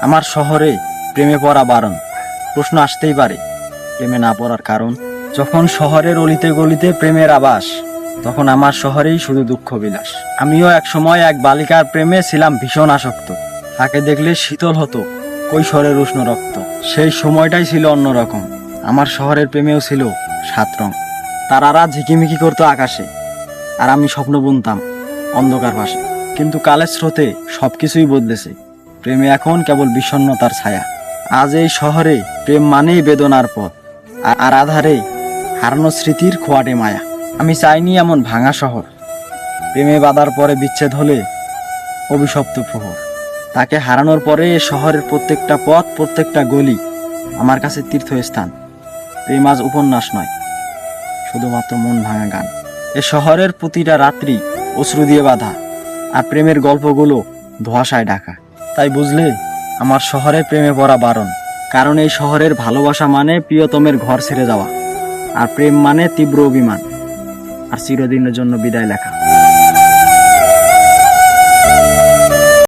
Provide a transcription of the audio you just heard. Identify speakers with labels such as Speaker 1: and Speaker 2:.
Speaker 1: আমার শহরে প্রেমে পড়া বারণ। প্রশ্ন আসতেই পারে, প্রেমে না পড়ার কারণ? যখন শহরের অলিতে গলিতে প্রেমের আবাস, তখন আমার শহরেই শুধু দুঃখ বিলাস। আমিও এক সময় এক বালিকার প্রেমে ছিলাম ভীষণ আসক্ত। তাকে দেখলে শীতল হতো কৈশোরের উষ্ণ রক্ত। সেই সময়টাই ছিল অন্যরকম। আমার শহরের প্রেমেও ছিল 7 রং। তারারা ঝিকিমিকি করতো আকাশে, আর আমি স্বপ্ন বুনতাম অন্ধকার পাশে। কিন্তু কালের স্রোতে সবকিছুই বদলেছে। প্রেমে এখন কেবল বিষণ্ণতার ছায়া। আজ এই শহরে প্রেম মানেই বেদনার পথ, আর আধারে হারানো স্মৃতির খোয়াটে মায়া। আমি চাইনি এমন ভাঙা শহর, প্রেমে বাঁধার পরে বিচ্ছেদ হলে অভিশপ্ত প্রহর। তাকে হারানোর পরে এ শহরের প্রত্যেকটা পথ, প্রত্যেকটা গলি আমার কাছে তীর্থস্থান। প্রেম আজ উপন্যাস নয়, শুধুমাত্র মন ভাঙা গান। এ শহরের প্রতিটা রাত্রি অশ্রু দিয়ে বাঁধা, আর প্রেমের গল্পগুলো ধোঁয়াশায় ঢাকা। তাই বুঝলে, আমার শহরে প্রেমে পড়া বারণ। কারণ এই শহরের ভালোবাসা মানে প্রিয়তমের ঘর ছেড়ে যাওয়া, আর প্রেম মানে তীব্র অভিমান, আর চিরদিনের জন্য বিদায় লেখা।